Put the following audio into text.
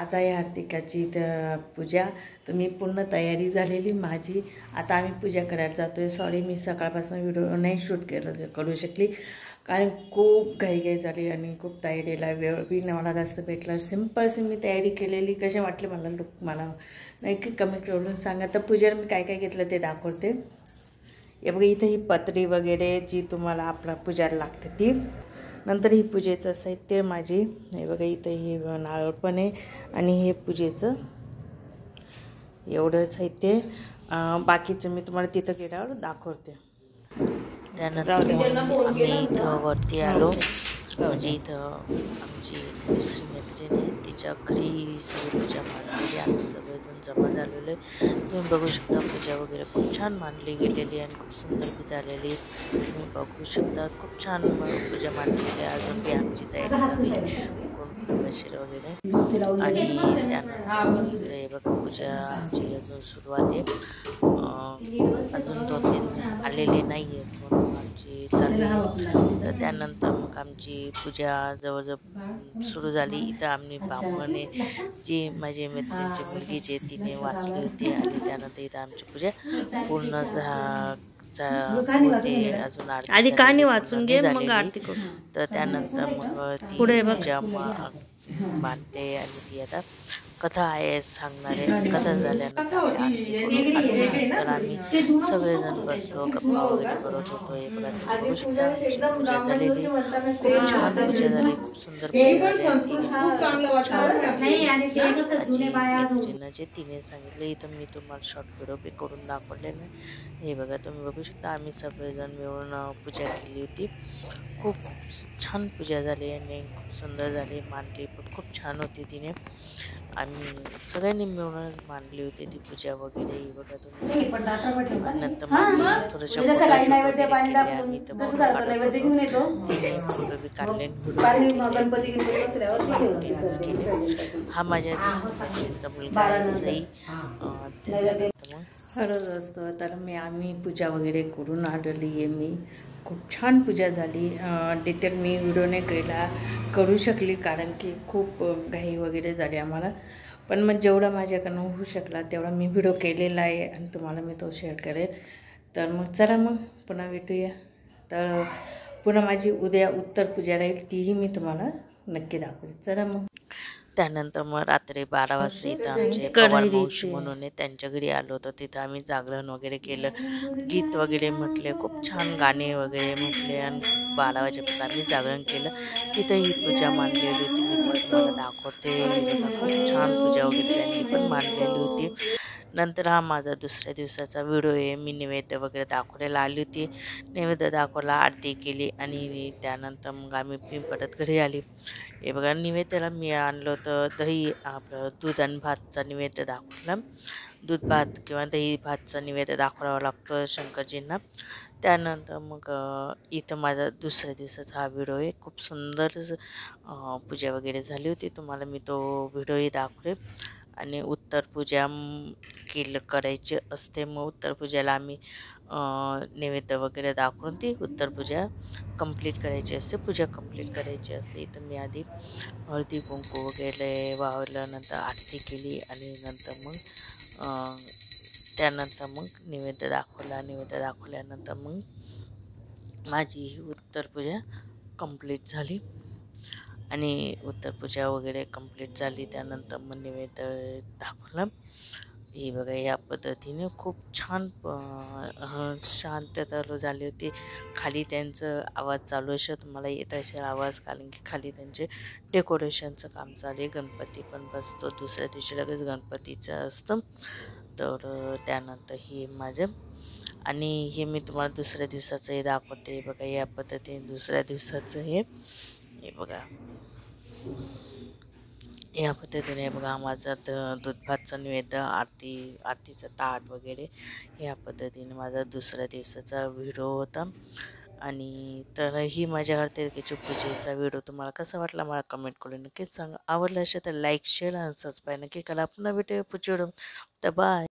आज आहे हार्दिकाची पूजा. तर मी पूर्ण तयारी झालेली माझी. आता आम्ही पूजा करायला जातो आहे. सॉरी मी सकाळपासून व्हिडिओ नाही शूट करू शकली, कारण खूप घाईघाई झाली आणि खूप तयारीला वेळ बी मला जास्त भेटला. सिम्पलशी मी तयारी केलेली. कसे वाटले मला लुक, मला नक्की कमेंट करून सांगा. तर पूजेला मी काय काय घेतलं ते दाखवते. हे बघा, इथं ही पत्री वगैरे जी तुम्हाला आपला पूजाला लागते ती. नंतर ही पूजेचं साहित्य माझी. हे बघा, इथं ही नारळ पण आहे आणि हे पूजेचं एवढं साहित्य. बाकीचं मी तुम्हाला तिथं गेल्यावर दाखवते. त्यानंतर आम्ही इथं वरती आलो. म्हणजे इथं आमची दुसरी मैत्रीण आहे, तिच्या घरी सगळी पूजा मांडलेली. आम्ही सगळेजण जमा झालेलो आहे. तुम्ही बघू शकता पूजा वगैरे खूप छान मांडली गेलेली आणि खूप सुंदर बी झालेली. तुम्ही बघू शकता खूप छान पूजा मांडलेली आहे. अजून बी आमची तयारी चालू आहे, बशीर वगैरे. आणि त्यानंतर हे बघा, पूजा आमची अजून सुरुवात आहे. अजून 2-3 आलेले नाही आहेत म्हणून आमची चालू आहे. तर त्यानंतर मग आमची पूजा जवळजवळ सुरू झाली. इथं आम्ही बामणे जी माझी मैत्रिणीची मुलगी जे तिने वाचली होती आणि त्यानंतर इथं आमची पूजा पूर्ण होते. अजून आधी कहाणी वाचून घे, मग आरती करू. तर त्यानंतर मग ती पूजा मांडते आणि ती आता कथा आहे सांगणारे. कथा झाल्यानंतर आम्ही सगळेजण बसलो, गप्पा वगैरे करत होतो. हे बघा, पूजा झालेली, खूप छान पूजा झाली, खूप सुंदर मैत्रिणीनं जे तिने सांगितलं इथं मी तुम्हाला शॉर्ट व्हिडिओ बी करून दाखवलेलं. हे बघा, तुम्ही बघू शकता आम्ही सगळेजण मिळून पूजा केली होती. खूप छान पूजा झाली आणि खूप सुंदर झाली. मांडली पण खूप छान होती तिने. आम्ही सगळ्यांनी मिळून मांडली होती ती पूजा वगैरे. बघा तुम्ही. नंतर मग थोडंसं हा माझ्या दुसऱ्या मुलगा आहे सई. खरंच असतं. तर आम्ही पूजा वगैरे करून आलेली आहे. मी खूप छान पूजा झाली. डिटेल मी व्हिडिओ नाही करू शकली, कारण की खूप घाई वगैरे झाली आम्हाला. पण मग जेवढा माझ्याकडनं होऊ शकला तेवढा मी व्हिडिओ केलेला आहे आणि तुम्हाला मी तो शेअर करेल. तर मग चला, मग पुन्हा भेटूया. तर पुन्हा माझी उद्या उत्तर पूजा राहील, तीही मी तुम्हाला नक्की दाखवेल. चला मग. त्यानंतर मग रात्री 12 वाजता इथं आमचे पवार मावशी म्हणून त्यांच्या घरी आलो होतो. तिथं आम्ही जागरण वगैरे केलं, गीत वगैरे म्हटले, खूप छान गाणे वगैरे म्हटले आणि 12 वाजेपर्यंत आम्ही जागरण केलं. तिथं ही पूजा मांडलेली होती, मी ती तुम्हाला दाखवते. खूप छान पूजा वगैरे त्यांनी पण मांडलेली होती. नंतर हा माझा दुसऱ्या दिवसाचा व्हिडिओ आहे. मी नैवेद्य वगैरे दाखवायला आली होती. नैवेद्य दाखवला, आरती केली आणि त्यानंतर मग आम्ही परत घरी आली. हे बघा, नैवेद्याला मी आणलं होतं दही, आपलं दूध आणि भातचा नैवेद्य दाखवला. दूध भात किंवा दही भातचा नैवेद्य दाखवावा लागतो शंकरजींना. त्यानंतर मग इथं माझा दुसऱ्या दिवसाचा हा व्हिडिओ आहे. खूप सुंदर पूजा वगैरे झाली होती. तुम्हाला मी तो व्हिडिओही दाखवेल. आणि उत्तर पूजा करायची असते. मग उत्तर पूजेला आम्ही नैवेद्य वगैरे दाखवून ती उत्तर पूजा कंप्लीट करायची असते, पूजा कंप्लीट करायची असते. इथं मी आधी हळदी कुंकू वगैरे वाहवलं, नंतर आरती केली आणि नंतर मग त्यानंतर मग नैवेद्य दाखवला. नैवेद्य दाखवल्यानंतर मग माझी ही उत्तर पूजा कंप्लीट झाली. आणि उत्तर पूजा वगैरे कंप्लीट झाली. त्यानंतर मग नैवेद्य दाखवला. हे बघा, या पद्धतीने खूप छान शांतता झाली होती. खाली त्यांचं आवाज चालू असेल, तुम्हाला येत असेल आवाज, कारण की खाली त्यांचे डेकोरेशनचं काम चालू आहे. गणपती पण बसतो, दुसऱ्या दिवशी लगेच गणपतीचं असतं. तर त्यानंतर हे माझं, आणि हे मी तुम्हाला दुसऱ्या दिवसाचं हे दाखवते. बघा, या पद्धतीने दुसऱ्या दिवसाचं हे बघा, या पद्धतीने बघा माझा दूध भातचा नैवेद्य, आरतीचं ताट वगैरे या पद्धतीने माझा दुसऱ्या दिवसाचा व्हिडिओ होता. आणि तर ही माझ्या हरतालिकेच्या पूजेचा व्हिडिओ तुम्हाला कसा वाटला मला कमेंट करून नक्कीच सांगा. आवडलं असेल तर लाईक, शेअर आणि सबस्क्राईब नक्की करा. पुन्हा भेटूया पुढच्या व्हिडिओ. तर बाय.